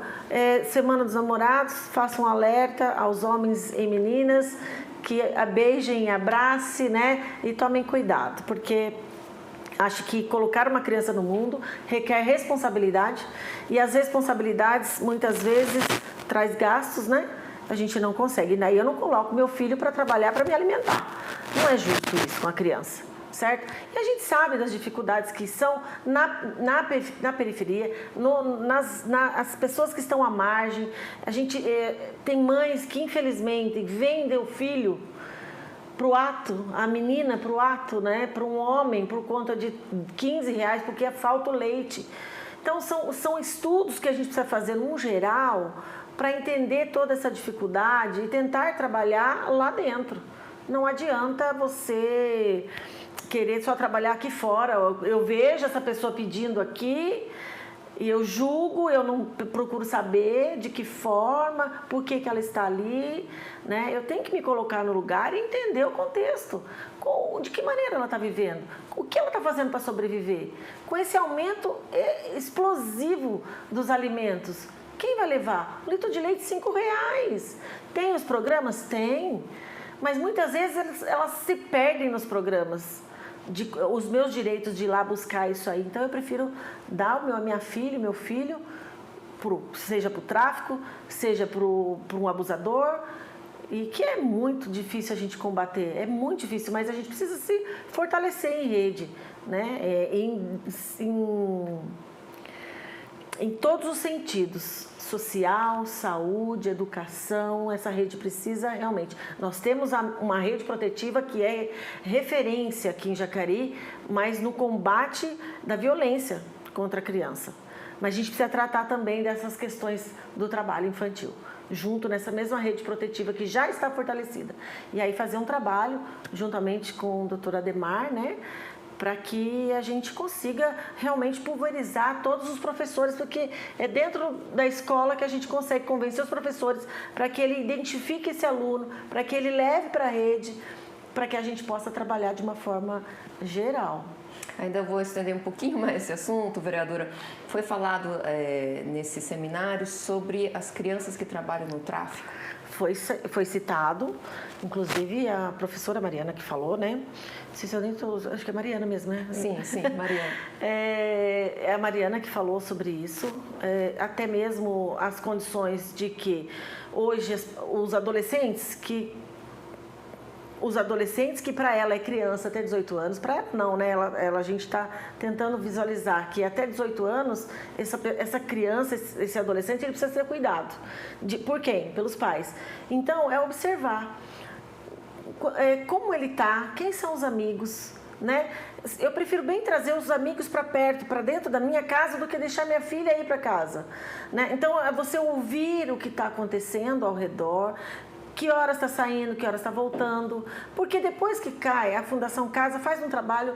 Semana dos Namorados, façam um alerta aos homens e meninas que beijem, abracem, né? E tomem cuidado, porque acho que colocar uma criança no mundo requer responsabilidade e as responsabilidades muitas vezes traz gastos, né? A gente não consegue. Daí eu não coloco meu filho para trabalhar, para me alimentar. Não é justo isso com a criança. Certo? E a gente sabe das dificuldades que são na periferia, as pessoas que estão à margem. A gente tem mães que, infelizmente, vendem o filho para o ato, a menina para o ato, né? Para um homem, por conta de R$15, porque falta o leite. Então, são estudos que a gente precisa fazer, num geral, para entender toda essa dificuldade e tentar trabalhar lá dentro. Não adianta você querer só trabalhar aqui fora. Eu vejo essa pessoa pedindo aqui e eu julgo, eu não procuro saber de que forma, por que ela está ali, né? Eu tenho que me colocar no lugar e entender o contexto, de que maneira ela está vivendo, o que ela está fazendo para sobreviver. Com esse aumento explosivo dos alimentos, quem vai levar? Um litro de leite, R$5. Tem os programas? Tem. Mas muitas vezes elas se perdem nos programas. Os meus direitos de ir lá buscar isso aí. Então eu prefiro dar a minha filha, meu filho, seja para o tráfico, seja para um abusador, e que é muito difícil a gente combater, é muito difícil, mas a gente precisa se fortalecer em rede, né? Em todos os sentidos, social, saúde, educação, essa rede precisa realmente. Nós temos uma rede protetiva que é referência aqui em Jacareí, mas no combate da violência contra a criança. Mas a gente precisa tratar também dessas questões do trabalho infantil, junto nessa mesma rede protetiva que já está fortalecida. E aí fazer um trabalho, juntamente com o Dr. Ademar, né? para que a gente consiga realmente pulverizar todos os professores, porque é dentro da escola que a gente consegue convencer os professores para que ele identifique esse aluno, para que ele leve para a rede, para que a gente possa trabalhar de uma forma geral. Ainda vou estender um pouquinho mais esse assunto, vereadora. Foi falado nesse seminário sobre as crianças que trabalham no tráfico? Foi citado, inclusive a professora Mariana que falou, né? Acho que é Mariana mesmo, né? Sim, Mariana. É a Mariana que falou sobre isso, até mesmo as condições de que hoje os adolescentes que para ela é criança até 18 anos, para ela não, né? A gente está tentando visualizar que até 18 anos, essa criança, esse adolescente, ele precisa ser cuidado. Por quem? Pelos pais. Então, é observar como ele está, quem são os amigos, né? Eu prefiro bem trazer os amigos para perto, para dentro da minha casa, do que deixar minha filha ir para casa, né? Então, é você ouvir o que está acontecendo ao redor, que horas está saindo, que horas está voltando, porque depois que cai, a Fundação Casa faz um trabalho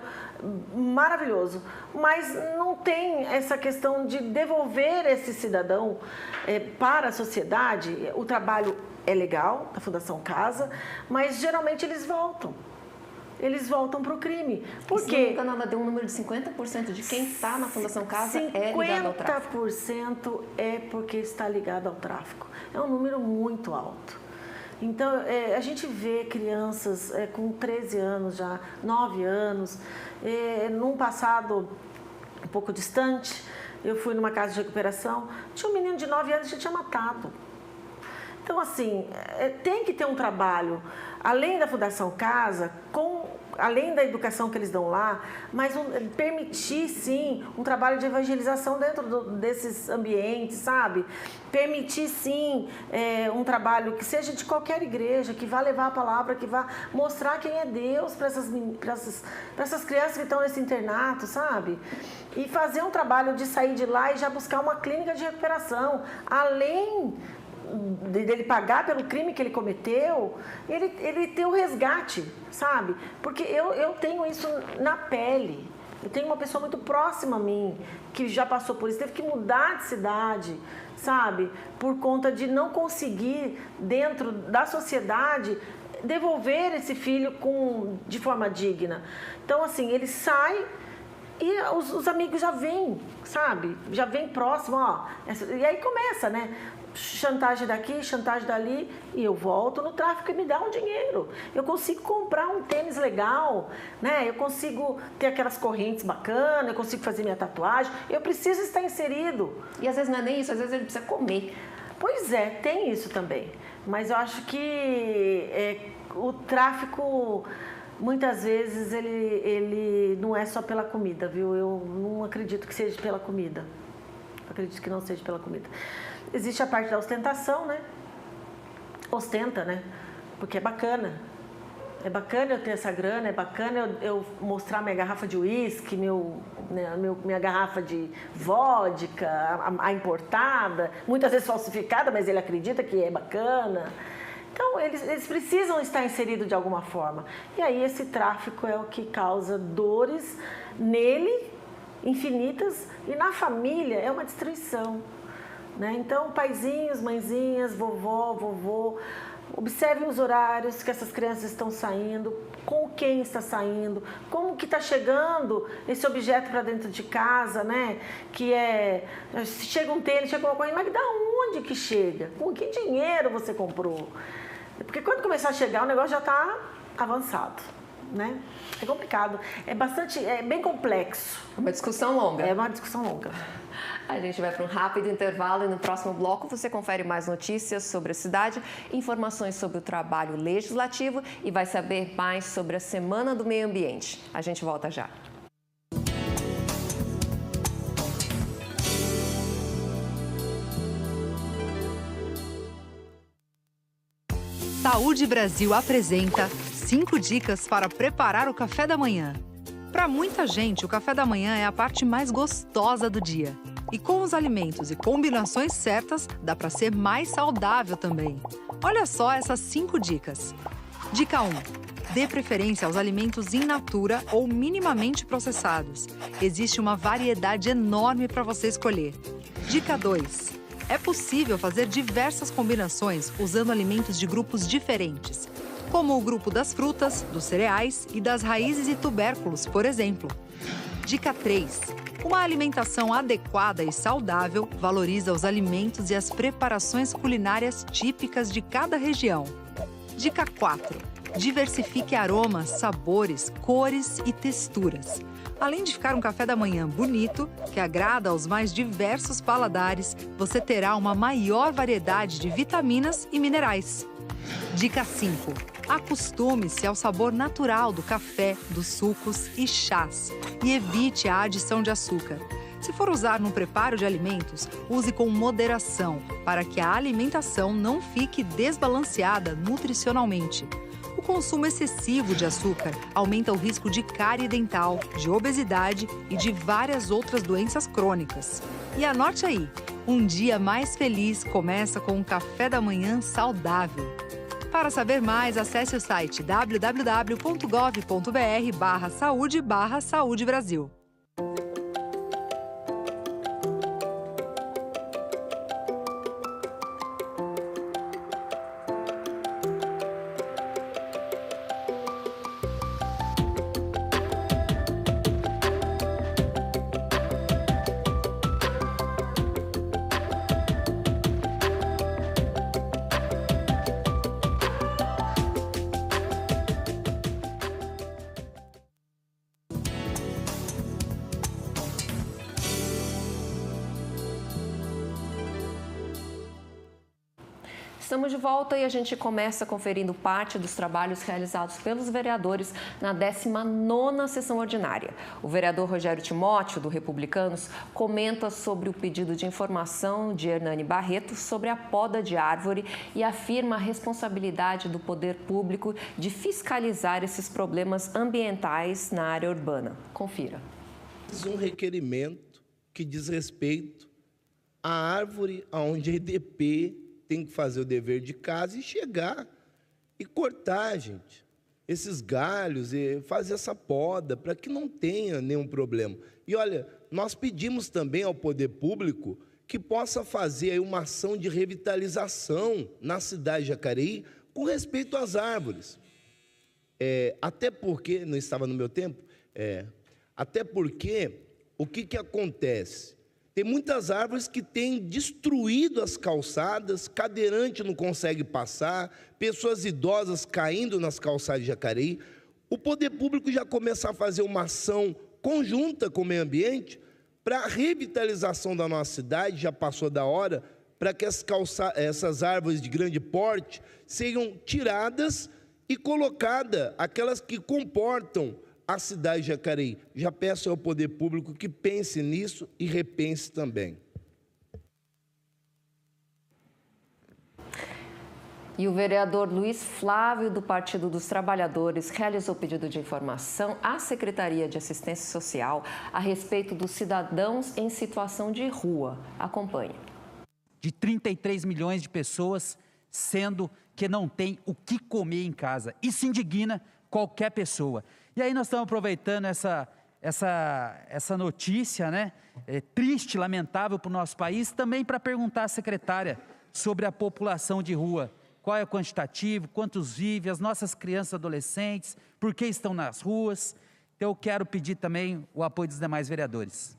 maravilhoso, mas não tem essa questão de devolver esse cidadão para a sociedade. O trabalho é legal, da Fundação Casa, mas geralmente eles voltam para o crime. Por quê? Se não me engano, ela deu um número de 50% de quem está na Fundação Casa é ligado ao tráfico. 50% é porque está ligado ao tráfico. É um número muito alto. Então, a gente vê crianças com 13 anos já, 9 anos, num passado um pouco distante, eu fui numa casa de recuperação, tinha um menino de 9 anos que tinha matado. Então, assim, tem que ter um trabalho, além da Fundação Casa, além da educação que eles dão lá, mas permitir, sim, um trabalho de evangelização dentro desses ambientes, sabe? Permitir, sim, um trabalho que seja de qualquer igreja, que vá levar a palavra, que vá mostrar quem é Deus para essas crianças que estão nesse internato, sabe? E fazer um trabalho de sair de lá e já buscar uma clínica de recuperação, além dele pagar pelo crime que ele cometeu, ele ter o resgate, sabe? Porque eu tenho isso na pele. Eu tenho uma pessoa muito próxima a mim que já passou por isso, teve que mudar de cidade, sabe? Por conta de não conseguir, dentro da sociedade, devolver esse filho de forma digna. Então, assim, ele sai e os amigos já vêm, sabe? Já vêm próximo, ó. E aí começa, né? Chantagem daqui, chantagem dali, e eu volto no tráfico e me dá um dinheiro. Eu consigo comprar um tênis legal, né? Eu consigo ter aquelas correntes bacanas, eu consigo fazer minha tatuagem, eu preciso estar inserido. E às vezes não é nem isso, às vezes ele precisa comer. Pois é, tem isso também. Mas eu acho que o tráfico, muitas vezes, ele não é só pela comida, viu? Eu não acredito que seja pela comida. Acredito que não seja pela comida. Existe a parte da ostentação, né? Ostenta, né? Porque é bacana. É bacana eu ter essa grana, é bacana eu mostrar minha garrafa de uísque, minha garrafa de vodka, a importada, muitas vezes falsificada, mas ele acredita que é bacana. Então, eles precisam estar inseridos de alguma forma. E aí, esse tráfico é o que causa dores nele, infinitas, e na família é uma destruição. Né? Então, paizinhos, mãezinhas, vovó, vovô, observem os horários que essas crianças estão saindo, com quem está saindo, como que está chegando esse objeto para dentro de casa, né? Que se chega um tênis, chega uma coisa, mas da onde que chega? Com que dinheiro você comprou? Porque quando começar a chegar, o negócio já está avançado, né? É complicado, é bem complexo. É uma discussão longa. É uma discussão longa. A gente vai para um rápido intervalo e no próximo bloco você confere mais notícias sobre a cidade, informações sobre o trabalho legislativo e vai saber mais sobre a Semana do Meio Ambiente. A gente volta já. Saúde Brasil apresenta 5 dicas para preparar o café da manhã. Para muita gente, o café da manhã é a parte mais gostosa do dia. E com os alimentos e combinações certas, dá para ser mais saudável também. Olha só essas 5 dicas. Dica 1. Dê preferência aos alimentos in natura ou minimamente processados. Existe uma variedade enorme para você escolher. Dica 2. É possível fazer diversas combinações usando alimentos de grupos diferentes, como o grupo das frutas, dos cereais e das raízes e tubérculos, por exemplo. Dica 3. Uma alimentação adequada e saudável valoriza os alimentos e as preparações culinárias típicas de cada região. Dica 4. Diversifique aromas, sabores, cores e texturas. Além de ficar um café da manhã bonito, que agrada aos mais diversos paladares, você terá uma maior variedade de vitaminas e minerais. Dica 5. Acostume-se ao sabor natural do café, dos sucos e chás e evite a adição de açúcar. Se for usar no preparo de alimentos, use com moderação para que a alimentação não fique desbalanceada nutricionalmente. O consumo excessivo de açúcar aumenta o risco de cárie dental, de obesidade e de várias outras doenças crônicas. E anote aí, um dia mais feliz começa com um café da manhã saudável. Para saber mais, acesse o site www.gov.br/saúde/Saúde Brasil. Estamos de volta e a gente começa conferindo parte dos trabalhos realizados pelos vereadores na 19ª sessão ordinária. O vereador Rogério Timóteo, do Republicanos, comenta sobre o pedido de informação de Hernani Barreto sobre a poda de árvore e afirma a responsabilidade do poder público de fiscalizar esses problemas ambientais na área urbana. Confira. Um requerimento que diz respeito à árvore onde a EDP tem que fazer o dever de casa e chegar e cortar, gente, esses galhos e fazer essa poda para que não tenha nenhum problema. E olha, nós pedimos também ao poder público que possa fazer aí uma ação de revitalização na cidade de Jacareí com respeito às árvores. Até porque, não estava no meu tempo, até porque o que acontece? Tem muitas árvores que têm destruído as calçadas, cadeirante não consegue passar, pessoas idosas caindo nas calçadas de Jacareí. O poder público já começa a fazer uma ação conjunta com o meio ambiente para a revitalização da nossa cidade, já passou da hora, para que essas árvores de grande porte sejam tiradas e colocadas aquelas que comportam a cidade de Jacareí. Já peço ao poder público que pense nisso e repense também. E o vereador Luiz Flávio, do Partido dos Trabalhadores, realizou pedido de informação à Secretaria de Assistência Social a respeito dos cidadãos em situação de rua. Acompanhe. De 33 milhões de pessoas, sendo que não tem o que comer em casa. Isso indigna qualquer pessoa. E aí nós estamos aproveitando essa notícia, né, triste, lamentável para o nosso país, também para perguntar à secretária sobre a população de rua. Qual é o quantitativo, quantos vivem, as nossas crianças e adolescentes, por que estão nas ruas. Então eu quero pedir também o apoio dos demais vereadores.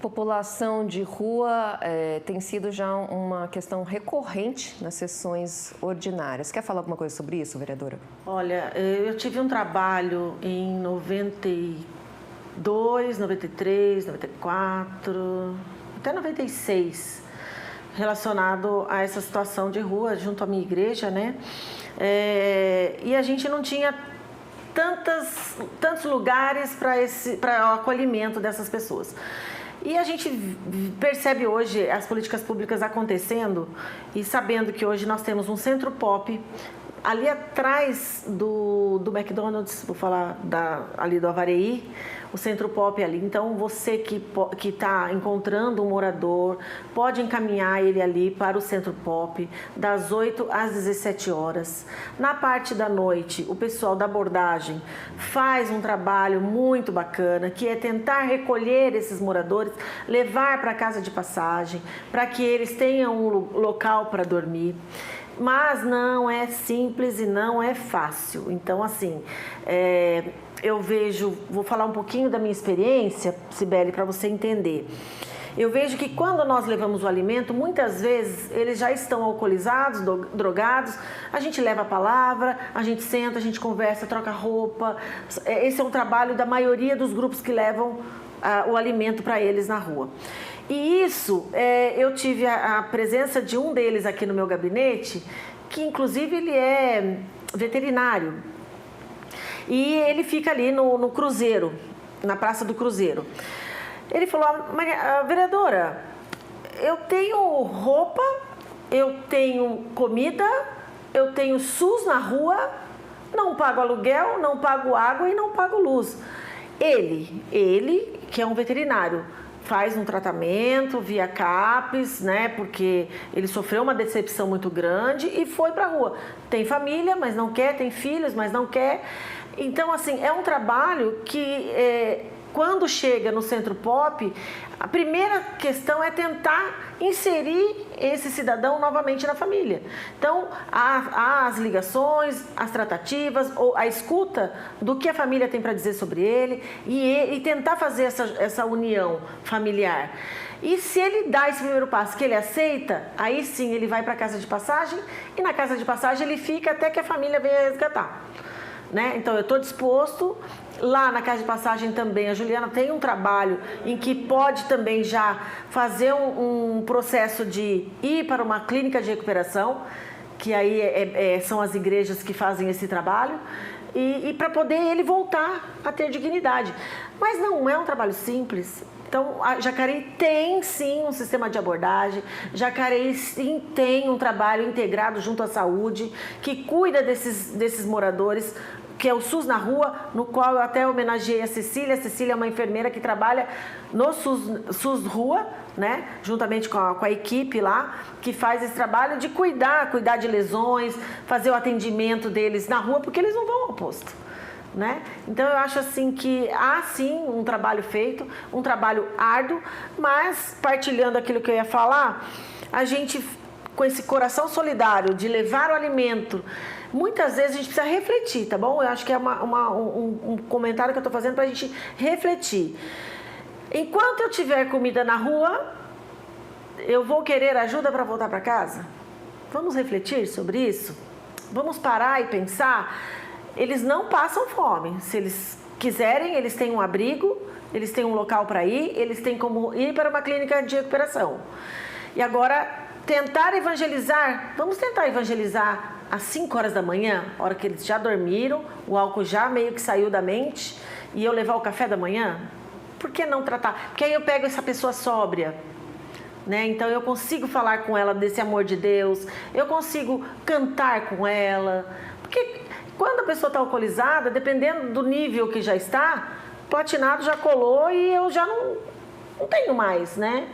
População de rua tem sido já uma questão recorrente nas sessões ordinárias. Quer falar alguma coisa sobre isso, vereadora? Olha, eu tive um trabalho em 92, 93, 94, até 96, relacionado a essa situação de rua junto à minha igreja, né? E a gente não tinha tantos lugares para o acolhimento dessas pessoas. E a gente percebe hoje as políticas públicas acontecendo e sabendo que hoje nós temos um centro pop ali atrás do McDonald's, vou falar ali do Avareí, o Centro Pop ali. Então, você que está encontrando um morador, pode encaminhar ele ali para o Centro Pop, das 8 às 17 horas. Na parte da noite, o pessoal da abordagem faz um trabalho muito bacana, que é tentar recolher esses moradores, levar para a casa de passagem, para que eles tenham um local para dormir. Mas não é simples e não é fácil. Então, assim, eu vejo, vou falar um pouquinho da minha experiência, Cibele, para você entender. Eu vejo que quando nós levamos o alimento, muitas vezes eles já estão alcoolizados, drogados, a gente leva a palavra, a gente senta, a gente conversa, troca roupa. Esse é um trabalho da maioria dos grupos que levam o alimento para eles na rua. E isso, eu tive a presença de um deles aqui no meu gabinete, que inclusive ele é veterinário. E ele fica ali no Cruzeiro, na Praça do Cruzeiro. Ele falou, vereadora, eu tenho roupa, eu tenho comida, eu tenho SUS na rua, não pago aluguel, não pago água e não pago luz. Ele que é um veterinário, faz um tratamento via CAPES, né, porque ele sofreu uma decepção muito grande e foi para a rua. Tem família, mas não quer, tem filhos, mas não quer. Então, assim, é um trabalho que, quando chega no Centro Pop, a primeira questão é tentar inserir esse cidadão novamente na família. Então, há as ligações, as tratativas, ou a escuta do que a família tem para dizer sobre ele e tentar fazer essa união familiar. E se ele dá esse primeiro passo, que ele aceita, aí sim ele vai para a casa de passagem e na casa de passagem ele fica até que a família venha resgatar. Né? Então, eu estou disposto. Lá na casa de passagem também, a Juliana tem um trabalho em que pode também já fazer um processo de ir para uma clínica de recuperação, que aí são as igrejas que fazem esse trabalho, e para poder ele voltar a ter dignidade. Mas não é um trabalho simples. Então, a Jacareí tem sim um sistema de abordagem, Jacareí sim tem um trabalho integrado junto à saúde, que cuida desses moradores, que é o SUS na Rua, no qual eu até homenageei a Cecília. A Cecília é uma enfermeira que trabalha no SUS Rua, né? Juntamente com a equipe lá, que faz esse trabalho de cuidar de lesões, fazer o atendimento deles na rua, porque eles não vão ao posto. Né? Então eu acho assim que há sim um trabalho feito, um trabalho árduo, mas partilhando aquilo que eu ia falar, a gente com esse coração solidário de levar o alimento, muitas vezes a gente precisa refletir, tá bom? Eu acho que é um comentário que eu estou fazendo para a gente refletir. Enquanto eu tiver comida na rua, eu vou querer ajuda para voltar para casa? Vamos refletir sobre isso? Vamos parar e pensar? Eles não passam fome. Se eles quiserem, eles têm um abrigo, eles têm um local para ir, eles têm como ir para uma clínica de recuperação. E agora, tentar evangelizar, vamos tentar evangelizar às 5 horas da manhã, hora que eles já dormiram, o álcool já meio que saiu da mente, e eu levar o café da manhã? Por que não tratar? Porque aí eu pego essa pessoa sóbria, né? Então eu consigo falar com ela desse amor de Deus, eu consigo cantar com ela, porque quando a pessoa está alcoolizada, dependendo do nível que já está, platinado já colou e eu já não tenho mais, né?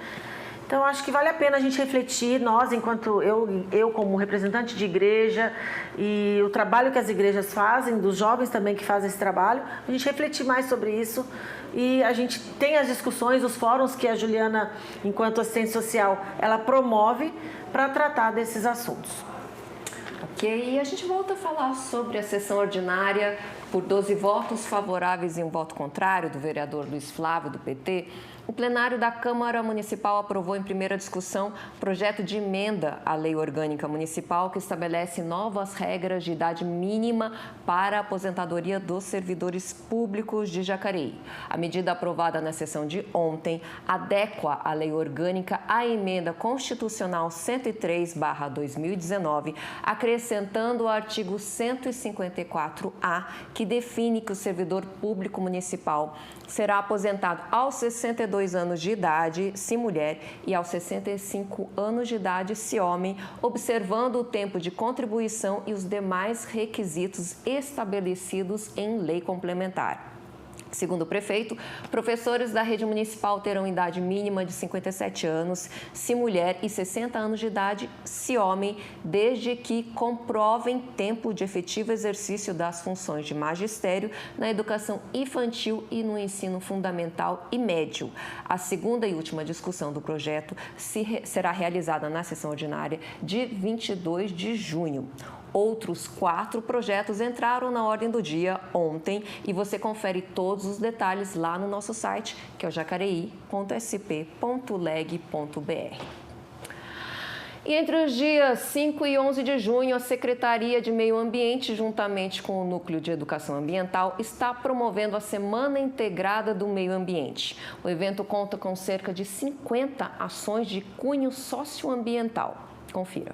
Então, acho que vale a pena a gente refletir, nós, enquanto eu como representante de igreja e o trabalho que as igrejas fazem, dos jovens também que fazem esse trabalho, a gente refletir mais sobre isso e a gente tem as discussões, os fóruns que a Juliana, enquanto assistente social, ela promove para tratar desses assuntos. Ok, e a gente volta a falar sobre a sessão ordinária por 12 votos favoráveis e um voto contrário do vereador Luiz Flávio, do PT. O plenário da Câmara Municipal aprovou em primeira discussão projeto de emenda à Lei Orgânica Municipal que estabelece novas regras de idade mínima para a aposentadoria dos servidores públicos de Jacareí. A medida aprovada na sessão de ontem adequa a Lei Orgânica à Emenda Constitucional 103/2019, acrescentando o artigo 154-A, que define que o servidor público municipal será aposentado aos 62 62 anos de idade, se mulher, e aos 65 anos de idade, se homem, observando o tempo de contribuição e os demais requisitos estabelecidos em lei complementar. Segundo o prefeito, professores da rede municipal terão idade mínima de 57 anos, se mulher, e 60 anos de idade, se homem, desde que comprovem tempo de efetivo exercício das funções de magistério na educação infantil e no ensino fundamental e médio. A segunda e última discussão do projeto será realizada na sessão ordinária de 22 de junho. Outros 4 projetos entraram na ordem do dia ontem e você confere todos os detalhes lá no nosso site, que é o jacareí.sp.leg.br. E entre os dias 5 e 11 de junho, a Secretaria de Meio Ambiente, juntamente com o Núcleo de Educação Ambiental, está promovendo a Semana Integrada do Meio Ambiente. O evento conta com cerca de 50 ações de cunho socioambiental. Confira.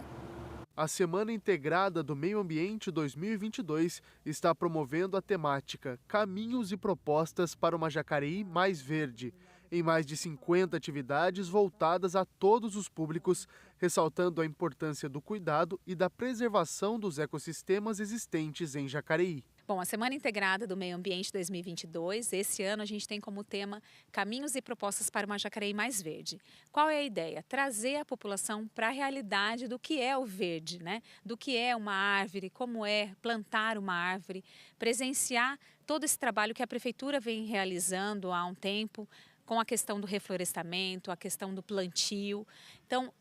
A Semana Integrada do Meio Ambiente 2022 está promovendo a temática Caminhos e Propostas para uma Jacareí mais Verde, em mais de 50 atividades voltadas a todos os públicos, ressaltando a importância do cuidado e da preservação dos ecossistemas existentes em Jacareí. Bom, a Semana Integrada do Meio Ambiente 2022, esse ano a gente tem como tema Caminhos e Propostas para uma Jacareí mais Verde. Qual é a ideia? Trazer a população para a realidade do que é o verde, né? Do que é uma árvore, como é plantar uma árvore, presenciar todo esse trabalho que a Prefeitura vem realizando há um tempo, com a questão do reflorestamento, a questão do plantio. Então,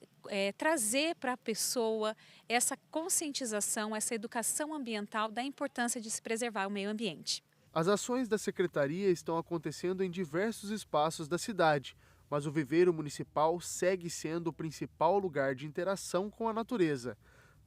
trazer para a pessoa essa conscientização, essa educação ambiental da importância de se preservar o meio ambiente. As ações da Secretaria estão acontecendo em diversos espaços da cidade, mas o viveiro municipal segue sendo o principal lugar de interação com a natureza.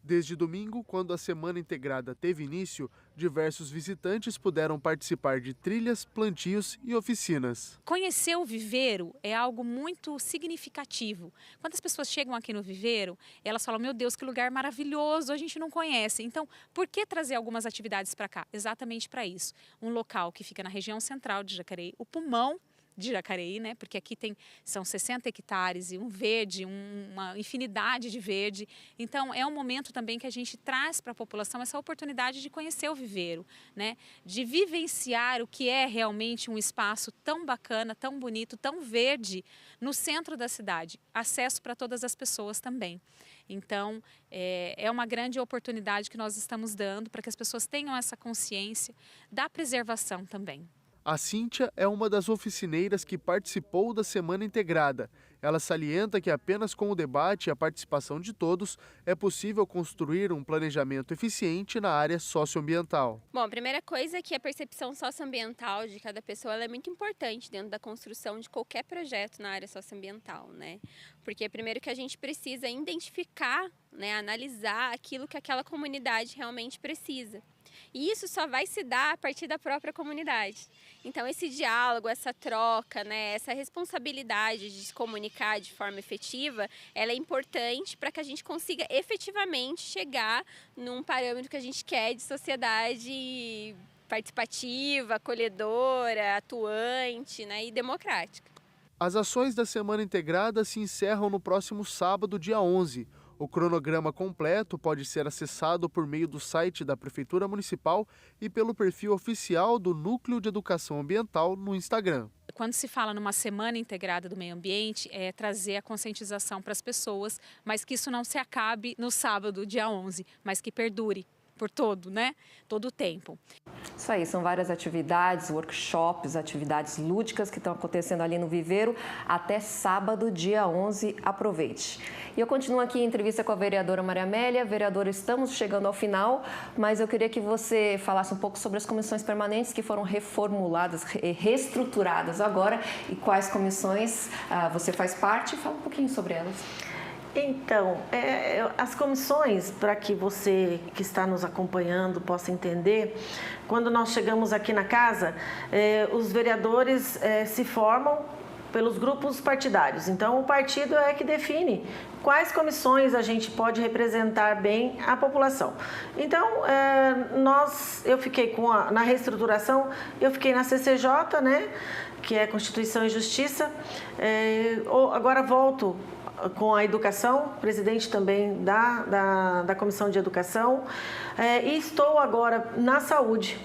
Desde domingo, quando a Semana Integrada teve início, diversos visitantes puderam participar de trilhas, plantios e oficinas. Conhecer o viveiro é algo muito significativo. Quando as pessoas chegam aqui no viveiro, elas falam, meu Deus, que lugar maravilhoso, a gente não conhece. Então, por que trazer algumas atividades para cá? Exatamente para isso. Um local que fica na região central de Jacareí, o pulmão de Jacareí, né? Porque aqui são 60 hectares e um verde, uma infinidade de verde. Então, é um momento também que a gente traz para a população essa oportunidade de conhecer o viveiro, né? De vivenciar o que é realmente um espaço tão bacana, tão bonito, tão verde no centro da cidade. Acesso para todas as pessoas também. Então, é uma grande oportunidade que nós estamos dando para que as pessoas tenham essa consciência da preservação também. A Cíntia é uma das oficineiras que participou da Semana Integrada. Ela salienta que apenas com o debate e a participação de todos é possível construir um planejamento eficiente na área socioambiental. Bom, a primeira coisa é que a percepção socioambiental de cada pessoa ela é muito importante dentro da construção de qualquer projeto na área socioambiental, né? Porque primeiro que a gente precisa identificar, né, analisar aquilo que aquela comunidade realmente precisa. E isso só vai se dar a partir da própria comunidade. Então, esse diálogo, essa troca, né, essa responsabilidade de se comunicar de forma efetiva, ela é importante para que a gente consiga efetivamente chegar num parâmetro que a gente quer de sociedade participativa, acolhedora, atuante, né, e democrática. As ações da Semana Integrada se encerram no próximo sábado, dia 11. O cronograma completo pode ser acessado por meio do site da Prefeitura Municipal e pelo perfil oficial do Núcleo de Educação Ambiental no Instagram. Quando se fala numa Semana Integrada do Meio Ambiente, é trazer a conscientização para as pessoas, mas que isso não se acabe no sábado, dia 11, mas que perdure por todo o tempo. Isso aí, são várias atividades, workshops, atividades lúdicas que estão acontecendo ali no Viveiro até sábado, dia 11. Aproveite. E eu continuo aqui em entrevista com a vereadora Maria Amélia. Vereadora, estamos chegando ao final, mas eu queria que você falasse um pouco sobre as comissões permanentes que foram reformuladas, reestruturadas agora e quais comissões você faz parte. Fala um pouquinho sobre elas. Então, as comissões, para que você que está nos acompanhando possa entender, quando nós chegamos aqui na casa, os vereadores se formam pelos grupos partidários. Então, o partido é que define quais comissões a gente pode representar bem a população. Então, eu fiquei na reestruturação, eu fiquei na CCJ, né, que é Constituição e Justiça. Agora volto com a educação, presidente também da Comissão de Educação, e estou agora na saúde.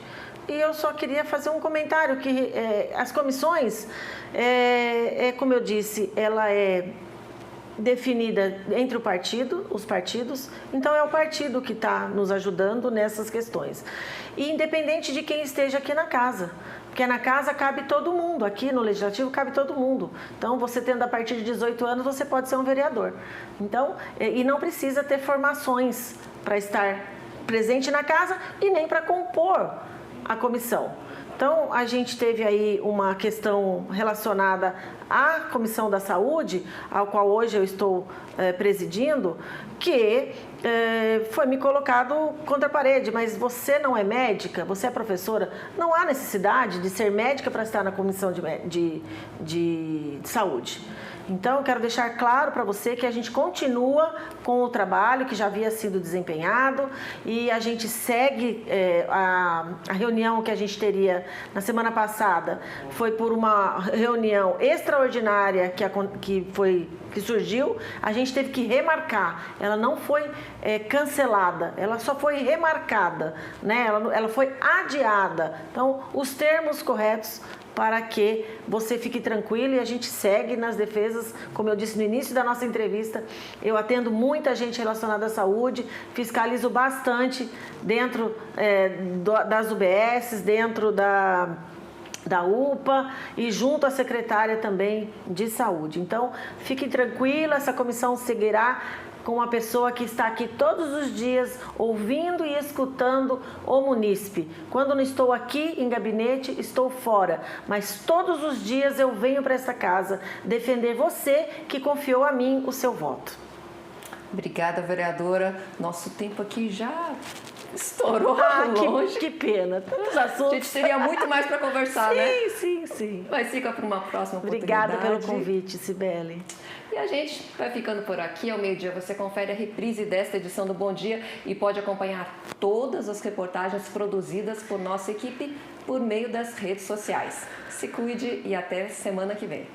E eu só queria fazer um comentário, que as comissões, como eu disse, ela é definida entre os partidos, então é o partido que está nos ajudando nessas questões. E independente de quem esteja aqui na casa, porque na casa cabe todo mundo, aqui no Legislativo cabe todo mundo. Então, você tendo a partir de 18 anos, você pode ser um vereador. Então, e não precisa ter formações para estar presente na casa e nem para compor a comissão. Então, a gente teve aí uma questão relacionada à Comissão da Saúde, ao qual hoje eu estou presidindo, que foi me colocado contra a parede, mas você não é médica, você é professora, não há necessidade de ser médica para estar na Comissão de Saúde. Então, eu quero deixar claro para você que a gente continua com o trabalho que já havia sido desempenhado e a gente segue a reunião que a gente teria na semana passada. Foi por uma reunião extraordinária que surgiu, a gente teve que remarcar. Ela não foi cancelada, ela só foi remarcada, né? Ela foi adiada. Então, os termos corretos para que você fique tranquilo, e a gente segue nas defesas, como eu disse no início da nossa entrevista, eu atendo muita gente relacionada à saúde, fiscalizo bastante dentro das UBSs, dentro da UPA e junto à secretária também de saúde. Então, fique tranquila, essa comissão seguirá com uma pessoa que está aqui todos os dias ouvindo e escutando o munícipe. Quando não estou aqui em gabinete, estou fora, mas todos os dias eu venho para essa casa defender você que confiou a mim o seu voto. Obrigada, vereadora. Nosso tempo aqui já estourou longe. Que pena, tantos assuntos. A gente teria muito mais para conversar, né? Sim. Mas fica para uma próxima oportunidade. Obrigada pelo convite, Cibele. E a gente vai ficando por aqui. Ao meio-dia você confere a reprise desta edição do Bom Dia e pode acompanhar todas as reportagens produzidas por nossa equipe por meio das redes sociais. Se cuide e até semana que vem.